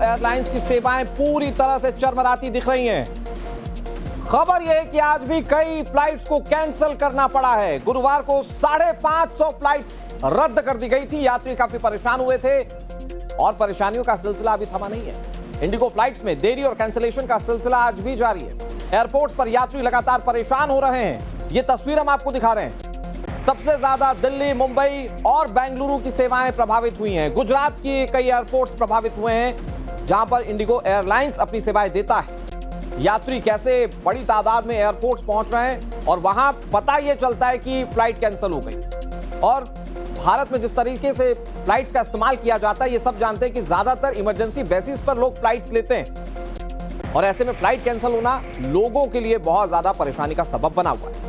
Airlines की सेवाएं पूरी तरह से चरमराती दिख रही हैं। खबर यह है कि आज भी कई फ्लाइट्स को कैंसिल करना पड़ा है। गुरुवार को 550 फ्लाइट्स रद्द कर दी गई थी। यात्री काफी परेशान हुए थे और परेशानियों का सिलसिला अभी थमा नहीं है। इंडिगो फ्लाइट्स में देरी और कैंसिलेशन का सिलसिला आज भी जारी है। एयरपोर्ट पर यात्री लगातार परेशान हो रहे हैं। ये तस्वीर हम आपको दिखा रहे हैं। सबसे ज्यादा दिल्ली, मुंबई और बेंगलुरु की सेवाएं प्रभावित हुई हैं। गुजरात की कई एयरपोर्ट्स प्रभावित हुए हैं, जहां पर इंडिगो एयरलाइंस अपनी सेवाएं देता है। यात्री कैसे बड़ी तादाद में एयरपोर्ट्स पहुंच रहे हैं और वहां पता यह चलता है कि फ्लाइट कैंसिल हो गई। और भारत में जिस तरीके से फ्लाइट्स का इस्तेमाल किया जाता है, ये सब जानते हैं कि ज्यादातर इमरजेंसी बेसिस पर लोग फ्लाइट्स लेते हैं और ऐसे में फ्लाइट कैंसिल होना लोगों के लिए बहुत ज्यादा परेशानी का सबब बना हुआ है।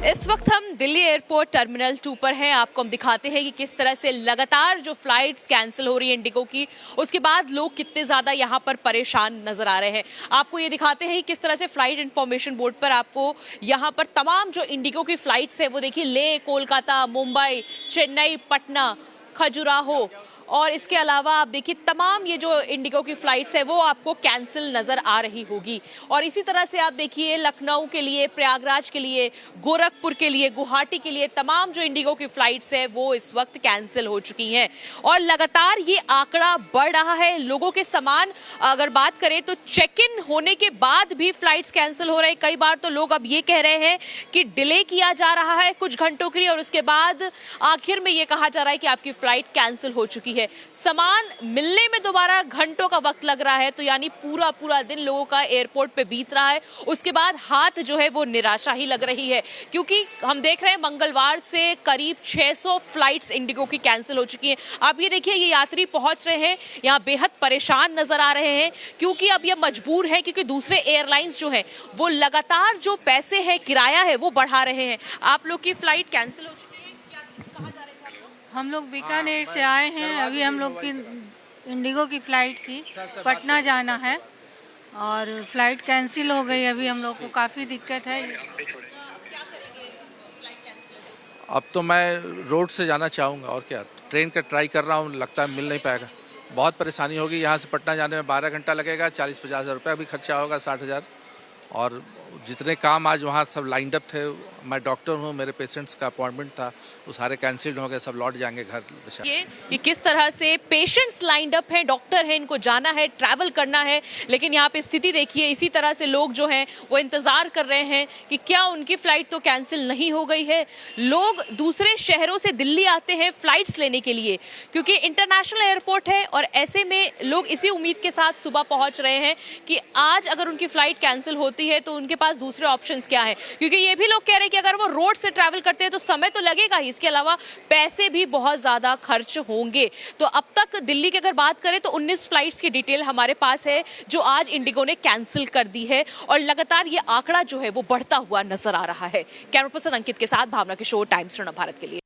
इस वक्त हम दिल्ली एयरपोर्ट टर्मिनल 2 पर हैं। आपको हम दिखाते हैं कि किस तरह से लगातार जो फ्लाइट्स कैंसिल हो रही है इंडिगो की, उसके बाद लोग कितने ज़्यादा यहाँ पर परेशान नजर आ रहे हैं। आपको ये दिखाते हैं कि किस तरह से फ्लाइट इंफॉर्मेशन बोर्ड पर आपको यहाँ पर तमाम जो इंडिगो की फ्लाइट्स है वो देखिए, लेह, कोलकाता, मुंबई, चेन्नई, पटना, खजुराहो और इसके अलावा आप देखिए तमाम ये जो इंडिगो की फ्लाइट्स है वो आपको कैंसिल नजर आ रही होगी। और इसी तरह से आप देखिए लखनऊ के लिए, प्रयागराज के लिए, गोरखपुर के लिए, गुवाहाटी के लिए तमाम जो इंडिगो की फ्लाइट्स है वो इस वक्त कैंसिल हो चुकी हैं। और लगातार ये आंकड़ा बढ़ रहा है। लोगों के सामान अगर बात करें तो चेक इन होने के बाद भी फ्लाइट्स कैंसिल हो रहे हैं। कई बार तो लोग अब ये कह रहे हैं कि डिले किया जा रहा है कुछ घंटों के लिए और उसके बाद आखिर में ये कहा जा रहा है कि आपकी फ्लाइट कैंसिल हो चुकी है। सामान मिलने में दोबारा घंटों का वक्त लग रहा है, तो यानी पूरा दिन लोगों का एयरपोर्ट पे बीत रहा है। उसके बाद हाथ जो है वो निराशा ही लग रही है, क्योंकि हम देख रहे हैं मंगलवार से करीब 600 फ्लाइट्स इंडिगो की कैंसिल हो चुकी हैं। आप ये देखिए, ये यात्री पहुंच रहे हैं यहाँ बेहद परेशान नजर आ रहे हैं, क्योंकि अब ये मजबूर है, क्योंकि दूसरे एयरलाइंस जो हैं वो लगातार जो पैसे है, किराया है, वो बढ़ा रहे हैं। आप लोग की फ्लाइट कैंसिल हो चुकी है, क्या कहा जा रहा है? हम लोग बीकानेर से आए हैं। अभी हम लोग की इंडिगो की फ़्लाइट थी, पटना जाना है और फ्लाइट कैंसिल हो गई। अभी हम लोग को काफ़ी दिक्कत है। अब तो मैं रोड से जाना चाहूँगा और क्या, ट्रेन का ट्राई कर रहा हूँ, लगता है मिल नहीं पाएगा। बहुत परेशानी होगी। यहाँ से पटना जाने में 12 घंटा लगेगा, 40-50 हज़ार रुपये भी खर्चा होगा, 60,000। और जितने काम आज वहाँ सब लाइंड अप थे, मैं डॉक्टर हूँ, मेरे पेशेंट्स का अपॉइंटमेंट था, वो सारे कैंसिल्ड हो गए, सब लौट जाएंगे घर। ये किस तरह से पेशेंट्स लाइंड अप हैं, डॉक्टर हैं, इनको जाना है, ट्रैवल करना है, लेकिन यहाँ पे स्थिति देखिए, इसी तरह से लोग जो हैं वो इंतजार कर रहे हैं कि क्या उनकी फ्लाइट तो कैंसिल नहीं हो गई है। लोग दूसरे शहरों से दिल्ली आते हैं फ्लाइट्स लेने के लिए, क्योंकि इंटरनेशनल एयरपोर्ट है और ऐसे में लोग इसी उम्मीद के साथ सुबह पहुंच रहे हैं कि आज अगर उनकी फ्लाइट कैंसिल होती है तो उनके पास दूसरे ऑप्शंस क्या है। क्योंकि ये भी लोग कह रहे हैं कि अगर वो रोड से ट्रैवल करते हैं तो समय तो लगेगा ही, इसके अलावा पैसे भी बहुत ज्यादा खर्च होंगे। तो अब तक दिल्ली की अगर बात करें तो 19 फ्लाइट्स की डिटेल हमारे पास है जो आज इंडिगो ने कैंसिल कर दी है और लगातार ये आंकड़ा जो है वो बढ़ता हुआ नजर आ रहा है। कैमरा पर्सन अंकित के साथ भावना किशोर, टाइम्स रणा भारत के लिए।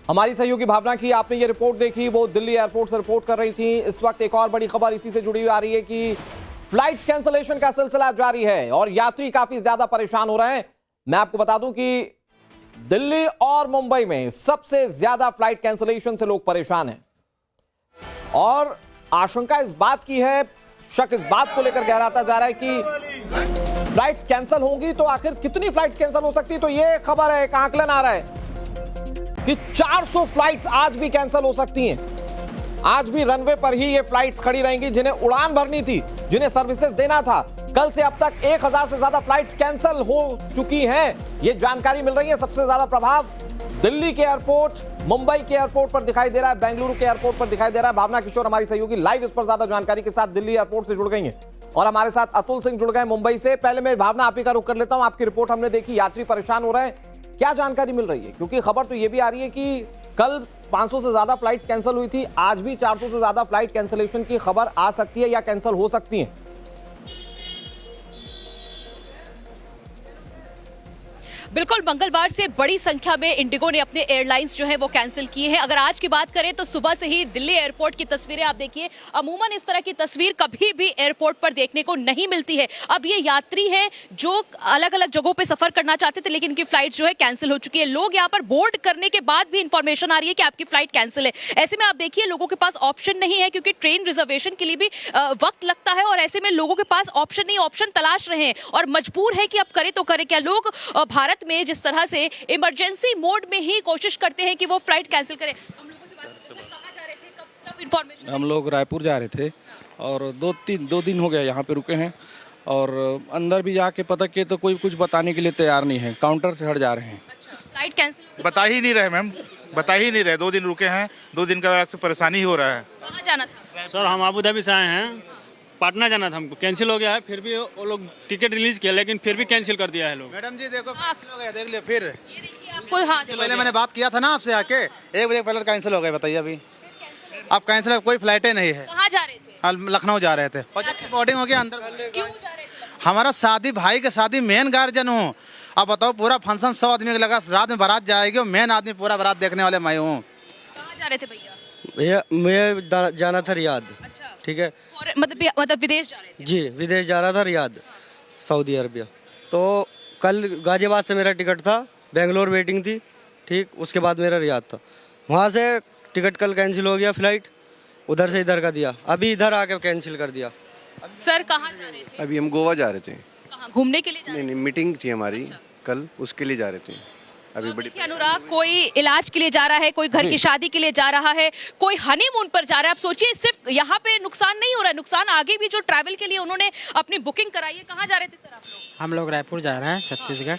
हमारी सहयोगी भावना की आपने ये रिपोर्ट देखी, वो दिल्ली एयरपोर्ट से रिपोर्ट कर रही थी। इस वक्त एक और बड़ी खबर इसी से जुड़ी हुई आ रही है कि फ्लाइट्स कैंसिलेशन का सिलसिला जारी है और यात्री काफी ज्यादा परेशान हो रहे हैं। मैं आपको बता दूं कि दिल्ली और मुंबई में सबसे ज्यादा फ्लाइट कैंसिलेशन से लोग परेशान हैं और आशंका इस बात की है, शक इस बात को लेकर गहराता जा रहा है कि फ्लाइट्स कैंसिल होंगी तो आखिर कितनी फ्लाइट्स कैंसिल हो सकती है। तो यह खबर है, एक आंकलन आ रहा है कि 400 फ्लाइट्स आज भी कैंसिल हो सकती हैं। आज भी रनवे पर ही ये फ्लाइट्स खड़ी रहेंगी जिन्हें उड़ान भरनी थी, जिन्हें सर्विसेज देना था। कल से अब तक 1000 से ज्यादा फ्लाइट्स कैंसिल हो चुकी हैं, ये जानकारी मिल रही है। सबसे ज्यादा प्रभाव दिल्ली के एयरपोर्ट, मुंबई के एयरपोर्ट पर दिखाई दे रहा है, बेंगलुरु के एयरपोर्ट पर दिखाई दे रहा है। भावना किशोर हमारी सहयोगी लाइव इस पर ज्यादा जानकारी के साथ दिल्ली एयरपोर्ट से जुड़ गई हैं और हमारे साथ अतुल सिंह जुड़ गए मुंबई से। पहले मैं भावना आप ही का रुख कर लेता हूं, आपकी रिपोर्ट हमने देखी, यात्री परेशान हो रहे हैं, क्या जानकारी मिल रही है? क्योंकि खबर तो यह भी आ रही है कि कल 500 से ज्यादा फ्लाइट्स कैंसिल हुई थी, आज भी 400 से ज्यादा फ्लाइट कैंसिलेशन की खबर आ सकती है या कैंसिल हो सकती है। बिल्कुल, मंगलवार से बड़ी संख्या में इंडिगो ने अपने एयरलाइंस जो है वो कैंसिल किए हैं। अगर आज की बात करें तो सुबह से ही दिल्ली एयरपोर्ट की तस्वीरें आप देखिए, अमूमन इस तरह की तस्वीर कभी भी एयरपोर्ट पर देखने को नहीं मिलती है। अब ये यात्री हैं जो अलग अलग जगहों पे सफर करना चाहते थे, लेकिन इनकी फ्लाइट जो है कैंसिल हो चुकी है। लोग यहाँ पर बोर्ड करने के बाद भी इंफॉर्मेशन आ रही है कि आपकी फ्लाइट कैंसिल है। ऐसे में आप देखिए लोगों के पास ऑप्शन नहीं है, क्योंकि ट्रेन रिजर्वेशन के लिए भी वक्त लगता है, और ऐसे में लोगों के पास ऑप्शन नहीं, ऑप्शन तलाश रहे हैं और मजबूर है कि अब करे तो करे क्या। लोग भारत में जिस तरह से इमरजेंसी मोड में ही कोशिश करते हैं कि वो फ्लाइट कैंसिल करें। हम लोगों से बात करते हैं, कहाँ जा रहे थे, कब इंफॉर्मेशन? हम लोग रायपुर जा रहे थे और दो दिन हो गया यहाँ पे रुके हैं, और अंदर भी जाके पता किए तो कोई कुछ बताने के लिए तैयार नहीं है, काउंटर से हट जा रहे हैं। अच्छा, फ्लाइट कैंसिल बता ही नहीं रहे मैम, बता ही नहीं रहे। 2 दिन रुके हैं, 2 दिन का से परेशानी हो रहा है। कहाँ जाना था? सर हम अबू धाबी से आए हैं, पटना जाना था हमको, कैंसिल हो गया है। फिर भी वो लोग टिकट रिलीज किया, लेकिन फिर भी कैंसिल कर दिया है लोग। मैडम जी देखो कैंसिल हो गया, देख लिया फिर। ये देखिए आपको, हाँ पहले मैंने बात किया था ना आपसे आके, 1 बजे पहले कैंसिल हो गया, बताइए अभी आप कैंसिल, कोई फ्लाइटें नहीं है। कहाँ जा रहे थे? हम लखनऊ जा रहे थे और जब बोर्डिंग हो गया अंदर। क्यों जा रहे थे? हमारा शादी, भाई के शादी, मेन गार्जियन हूँ। अब बताओ पूरा फंक्शन 100 आदमी का लगा, रात में बारात जाएगी और मेन आदमी पूरा बारात देखने वाले मैं हूँ। कहाँ जा रहे थे भैया? भैया मैं जाना था रियाद। अच्छा, ठीक है, मतलब विदेश जा रहे थे? जी विदेश जा रहा था, रियाद सऊदी अरबिया। तो कल गाजियाबाद से मेरा टिकट था, बेंगलोर वेटिंग थी, ठीक, उसके बाद मेरा रियाद था। वहाँ से टिकट कल कैंसिल हो गया, फ्लाइट उधर से इधर का दिया, अभी इधर आके कैंसिल कर दिया। सर कहाँ जा रहे थे? अभी हम गोवा जा रहे थे। कहाँ घूमने के लिए जा रहे थे? नहीं, मीटिंग थी हमारी कल, उसके लिए जा रहे थे। अभी बड़ी देखिए अनुराग, कोई इलाज के लिए जा रहा है, कोई घर की शादी के लिए जा रहा है, कोई हनीमून पर जा रहा है। आप सोचिए, सिर्फ यहाँ पे नुकसान नहीं हो रहा है, नुकसान आगे भी जो ट्रैवल के लिए उन्होंने अपनी बुकिंग कराई है। कहाँ जा रहे थे सर आप लोग? हम लोग रायपुर जा रहे हैं, छत्तीसगढ़।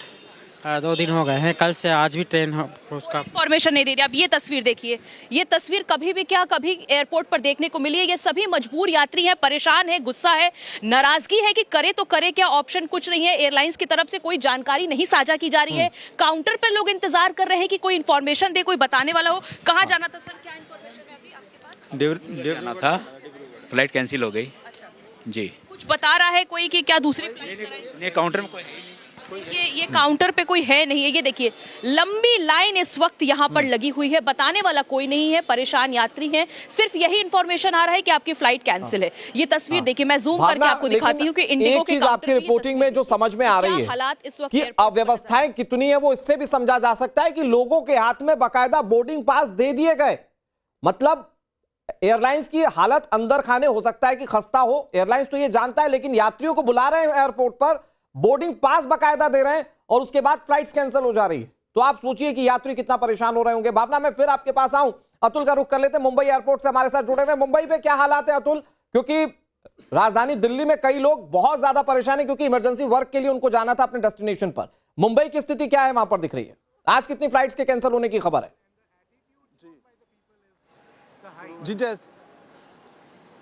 2 दिन हो गए हैं, कल से आज भी ट्रेन उसका इन्फॉर्मेशन नहीं दे रही। अब ये तस्वीर देखिए, ये तस्वीर कभी भी क्या कभी एयरपोर्ट पर देखने को मिली है। ये सभी मजबूर यात्री हैं, परेशान है, गुस्सा है, नाराजगी है कि करे तो करे क्या, ऑप्शन कुछ नहीं है। एयरलाइंस की तरफ से कोई जानकारी नहीं साझा की जा रही है। काउंटर पर लोग इंतजार कर रहे हैं कि कोई इन्फॉर्मेशन दे, कोई बताने वाला हो। कहाँ जाना था सर, क्या इन्फॉर्मेशन है अभी आपके पास? जाना था, फ्लाइट कैंसिल हो गई। अच्छा जी, कुछ बता रहा है कोई कि क्या दूसरी फ्लाइट कराई? काउंटर में कोई है ये काउंटर पे कोई है नहीं है। ये देखिए लंबी लाइन इस वक्त यहाँ पर लगी हुई है, बताने वाला कोई नहीं है, परेशान यात्री हैं, सिर्फ यही इंफॉर्मेशन आ रहा है कि आपकी फ्लाइट कैंसिल है। ये तस्वीर देखिए, मैं जूम करके आपको दिखाती हूँ कि इंडिगो के आपकी रिपोर्टिंग में जो समझ में आ रही है हालात इस वक्त कि अव्यवस्थाएं कितनी है, वो इससे भी समझा जा सकता है कि लोगों के हाथ में बाकायदा बोर्डिंग पास दे दिए गए। मतलब एयरलाइंस की हालत अंदर खाने हो सकता है कि खस्ता हो, एयरलाइंस तो ये जानता है, लेकिन यात्रियों को बुला रहे हैं एयरपोर्ट पर, बोर्डिंग पास बाकायदा दे रहे हैं, और उसके बाद फ्लाइट्स कैंसिल हो जा रही है। तो आप सोचिए कि यात्री कितना परेशान हो रहे होंगे। भावना, मैं फिर आपके पास आऊं, अतुल का रुख कर लेते हैं, मुंबई एयरपोर्ट से हमारे साथ जुड़े हुए। मुंबई पे क्या हालात है अतुल? क्योंकि राजधानी दिल्ली में कई लोग बहुत ज्यादा परेशान है, क्योंकि इमरजेंसी वर्क के लिए उनको जाना था अपने डेस्टिनेशन पर। मुंबई की स्थिति क्या है वहां पर दिख रही है? आज कितनी फ्लाइट्स के कैंसिल होने की खबर है?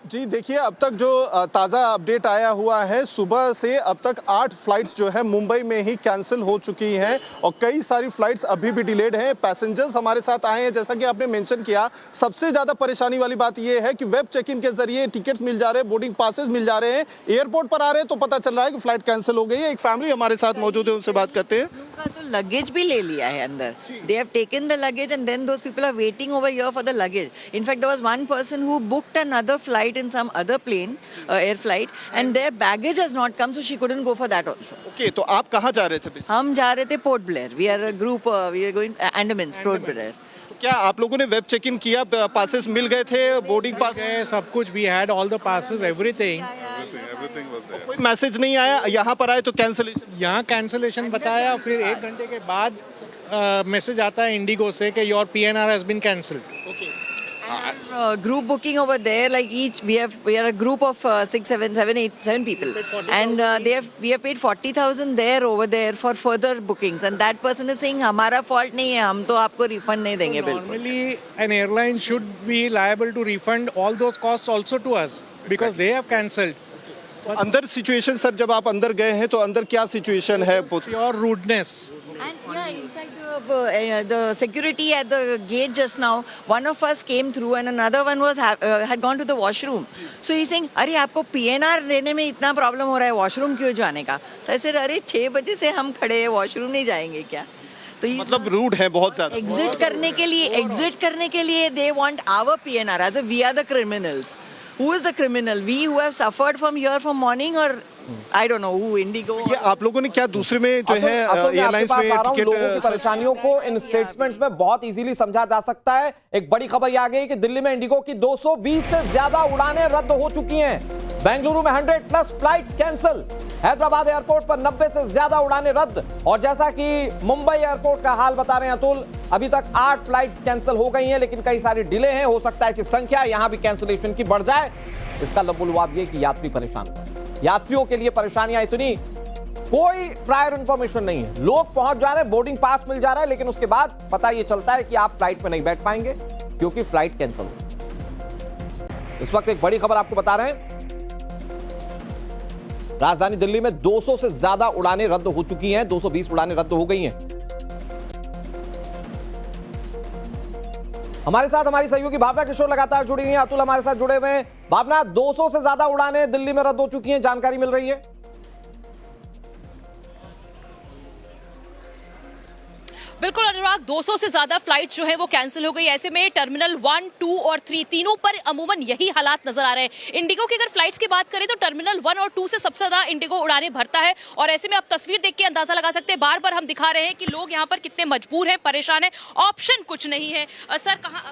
जी देखिए, अब तक जो ताज़ा अपडेट आया हुआ है, सुबह से अब तक 8 फ्लाइट्स जो है मुंबई में ही कैंसिल हो चुकी हैं, और कई सारी फ्लाइट्स अभी भी डिलेड हैं। पैसेंजर्स हमारे साथ आए हैं, जैसा कि आपने मेंशन किया, सबसे ज़्यादा परेशानी वाली बात यह है कि वेब चेक इन के जरिए टिकट मिल जा रहे हैं, बोर्डिंग पासेस मिल जा रहे हैं, एयरपोर्ट पर आ रहे हैं तो पता चल रहा है कि फ्लाइट कैंसिल हो गई है। एक फैमिली हमारे साथ मौजूद है, उनसे बात करते हैं। तो लगेज भी ले लिया है अंदर, they have taken the luggage and then those people are waiting over here for the luggage. In fact there was one person who booked another flight in some other plane, air flight, and their baggage has not come, so she couldn't go for that also. Okay, तो आप कहाँ जा रहे थे? हम जा रहे थे port Blair, we are a group, we are going Andamans, port Blair. तो क्या आप लोगों ने वेब चेक इन किया, पासेस मिल गए थे, बोर्डिंग पास सब कुछ, we had all the passes, everything was there? कोई मैसेज नहीं आया, यहाँ पर आए तो कैंसिलेशन? यहाँ कैंसिलेशन बताया, फिर 1 घंटे के बाद मैसेज आता है इंडिगो से कि your PNR has been cancelled. Group booking over there, like each we are a group of 7 people, and we have paid 40,000 there over there for further bookings, and that person is saying हमारा fault नहीं है, हम तो आपको refund नहीं देंगे। Normally an airline should be liable to refund all those costs also to us because they have cancelled. अंदर situation sir, जब आप अंदर गए हैं तो अंदर क्या सिचुएशन है? Your rudeness. And yeah, in fact, the security at the gate just now. One of us came through and another one was had gone to the washroom. So he's saying, अरे आपको PNR देने में इतना problem हो रहा है, washroom क्यों जाने का? तो ऐसे अरे 6 बजे से हम खड़े हैं, वॉशरूम नहीं जाएंगे क्या? तो मतलब रूड है बहुत ज्यादा। एग्जिट करने के लिए they want our PNR as if we are the criminals. Who is the criminal? We who have suffered from here from morning, or I don't know who, Indigo? ये आप लोगों ने क्या दूसरे में जो है एयरलाइंस में टिकट, लोगों की परेशानियों को इन स्टेटमेंट्स में बहुत इजीली समझा जा सकता है। एक बड़ी खबर ये आ गई कि दिल्ली में इंडिगो की 220 से ज्यादा उड़ानें रद्द हो चुकी हैं। बेंगलुरु में 100 plus flights cancel, Hyderabad airport पर 90 से ज्यादा उड़ानें रद्द। और जैसा कि मुंबई एयरपोर्ट का हाल बता रहे हैं अतुल, अभी तक 8 फ्लाइट्स कैंसिल हो गई हैं, लेकिन कई सारी डिले हैं। हो सकता है कि संख्या यहां भी कैंसिलेशन की बढ़ जाए। इसका लबुलवाब ये कि यात्री परेशान हो रहे हैं। यात्रियों के लिए परेशानियां इतनी, कोई प्रायर इंफॉर्मेशन नहीं है। लोग पहुंच जा रहे हैं, बोर्डिंग पास मिल जा रहा है, लेकिन उसके बाद पता ये चलता है कि आप फ्लाइट में नहीं बैठ पाएंगे क्योंकि फ्लाइट कैंसिल हो। इस वक्त एक बड़ी खबर आपको बता रहे हैं, राजधानी दिल्ली में 200 से ज्यादा उड़ानें रद्द हो चुकी हैं। 220 उड़ानें रद्द हो गई हैं। हमारे साथ हमारी सहयोगी भावना किशोर लगातार जुड़ी हुई हैं। अतुल हमारे साथ जुड़े हुए हैं। भावना, 200 से ज्यादा उड़ानें दिल्ली में रद्द हो चुकी हैं, जानकारी मिल रही है। बिल्कुल अनुराग, 200 से ज्यादा फ्लाइट जो है वो कैंसिल हो गई। ऐसे में टर्मिनल 1, 2 और 3 तीनों पर अमूमन यही हालात नजर आ रहे हैं। इंडिगो की अगर फ्लाइट्स की बात करें तो टर्मिनल 1 और 2 से सबसे ज्यादा इंडिगो उड़ानें भरता है। और ऐसे में आप तस्वीर देख के अंदाजा लगा सकते हैं, बार बार हम दिखा रहे हैं कि लोग यहाँ पर कितने मजबूर हैं, परेशान है, ऑप्शन कुछ नहीं है। सर कहाँ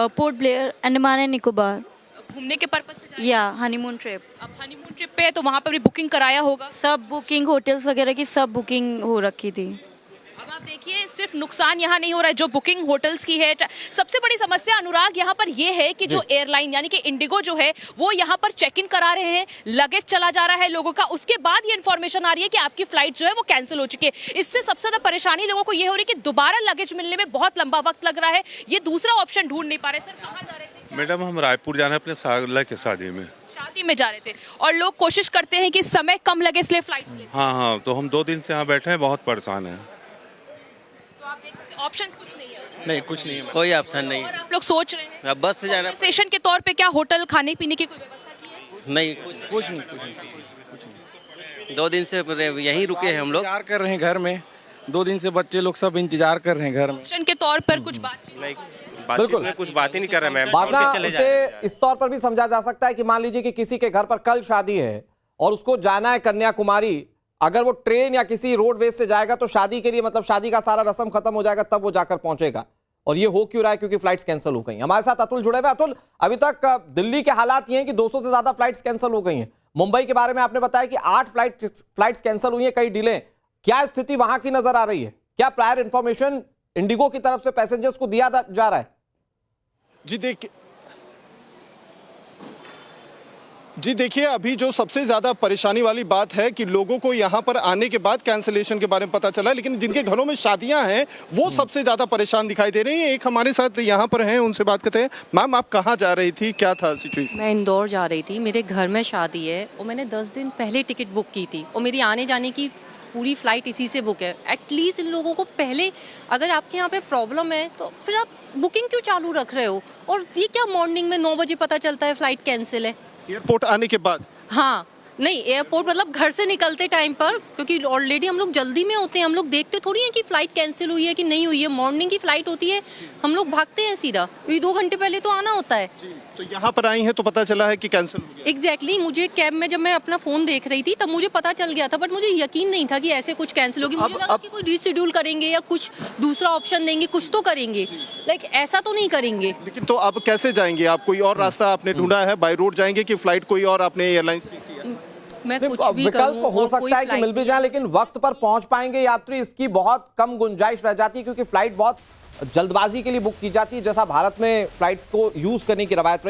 port Blair, Andaman and Nicobar घूमने के पर्पस से या हनीमून ट्रिप। अब हनीमून ट्रिप पे है तो वहां पर भी बुकिंग कराया होगा? सब बुकिंग, होटल्स वगैरह की सब बुकिंग हो रखी थी। अब आप देखिए, सिर्फ नुकसान यहाँ नहीं हो रहा है जो बुकिंग होटल्स की है। सबसे बड़ी समस्या अनुराग यहाँ पर ये है कि जो एयरलाइन यानी कि इंडिगो जो है वो यहाँ पर चेक इन करा रहे हैं, लगेज चला जा रहा है लोगों का, उसके बाद ये इन्फॉर्मेशन आ रही है कि आपकी फ्लाइट जो है वो कैंसिल हो चुकी है। इससे सबसे ज्यादा परेशानी लोगों को ये हो रही है कि दोबारा लगेज मिलने में बहुत लंबा वक्त लग रहा है, ये दूसरा ऑप्शन ढूंढ नहीं पा रहे। सर कहाँ जा रहे थे? मैडम हम रायपुर जाना है अपने सागला के शादी में जा रहे थे और लोग कोशिश करते हैं कि समय कम लगे इसलिए फ्लाइट्स ले। हाँ, तो हम 2 दिन से यहाँ बैठे हैं, बहुत परेशान हैं। तो आप देख सकते हैं ऑप्शंस कुछ नहीं है। नहीं, कुछ नहीं है, कोई ऑप्शन नहीं। और आप लोग सोच रहे हैं अब बस से जाना। सेशन के तौर पे क्या होटल, खाने पीने की कोई व्यवस्था की है? नहीं, कुछ नहीं। 2 दिन से यहीं रुके हैं हम लोग, इंतजार कर रहे हैं घर में। 2 दिन से बच्चे लोग सब इंतजार कर रहे हैं घर में। ऑप्शन के तौर पर कुछ बातचीत बिल्कुल कुछ बात ही नहीं कर रहे मैम। भावना, इसे इस तौर पर भी समझा जा सकता है कि मान लीजिए कि किसी के घर पर कल शादी है और उसको जाना है कन्याकुमारी, अगर वो ट्रेन या किसी रोडवेज से जाएगा तो शादी के लिए मतलब शादी का सारा रस्म खत्म हो जाएगा, तब वो जाकर पहुंचेगा। और ये हो क्यों रहा है? क्योंकि फ्लाइट्स कैंसिल हो गई। हमारे साथ अतुल जुड़े हुए। अतुल, अभी तक दिल्ली के हालात ये हैं कि 200 से ज्यादा फ्लाइट्स कैंसिल हो गई हैं। मुंबई के बारे में आपने बताया कि 8 फ्लाइट्स कैंसिल हुई हैं, कई डिले। क्या स्थिति वहां की नजर आ रही है? क्या प्रायर इंफॉर्मेशन इंडिगो की तरफ से पैसेंजर्स को दिया जा रहा है? जी देखिए, अभी जो सबसे ज़्यादा परेशानी वाली बात है कि लोगों को यहाँ पर आने के बाद कैंसिलेशन के बारे में पता चला, लेकिन जिनके घरों में शादियां हैं वो सबसे ज़्यादा परेशान दिखाई दे रही हैं। एक हमारे साथ यहाँ पर हैं, उनसे बात करते हैं। मैम, आप कहाँ जा रही थी, क्या था सिचुएशन? मैं इंदौर जा रही थी, मेरे घर में शादी है और मैंने 10 दिन पहले टिकट बुक की थी और मेरी आने जाने की पूरी फ्लाइट इसी से बुक है। एटलीस्ट इन लोगों को पहले, अगर आपके यहाँ पे प्रॉब्लम है तो फिर आप बुकिंग क्यों चालू रख रहे हो? और ये क्या मॉर्निंग में 9 बजे पता चलता है फ्लाइट कैंसिल है? एयरपोर्ट आने के बाद? हाँ, नहीं एयरपोर्ट मतलब घर से निकलते टाइम पर, क्योंकि ऑलरेडी हम लोग जल्दी में होते हैं, हम लोग देखते थोड़ी हैं कि फ्लाइट कैंसिल हुई है कि नहीं हुई है। मॉर्निंग की फ्लाइट होती है, हम लोग भागते हैं सीधा, क्योंकि 2 घंटे पहले तो आना होता है। तो यहाँ पर आई हैं तो पता चला है कि कैंसिल हो गया? एग्जैक्टली, मुझे कैब में जब मैं अपना फोन देख रही थी तब मुझे पता चल गया था, बट मुझे यकीन नहीं था कि ऐसे कुछ कैंसिल होगी। मुझे लगा कि कोई रीशेड्यूल करेंगे या कुछ दूसरा ऑप्शन देंगे, कुछ तो करेंगे, लाइक ऐसा तो नहीं करेंगे। लेकिन तो अब कैसे जाएंगे आप? कोई और रास्ता आपने ढूंढा है? बाय रोड जाएंगे कि फ्लाइट कोई और आपने एयरलाइन से किया? मैं कुछ भी विकल्प हो सकता है कि मिल भी जाए, लेकिन वक्त पर पहुंच पाएंगे यात्री, इसकी बहुत कम गुंजाइश रह जाती है, क्योंकि फ्लाइट बहुत जल्दबाजी के लिए बुक की जाती है, जैसा भारत में फ्लाइट्स को यूज करने की रवायत रही।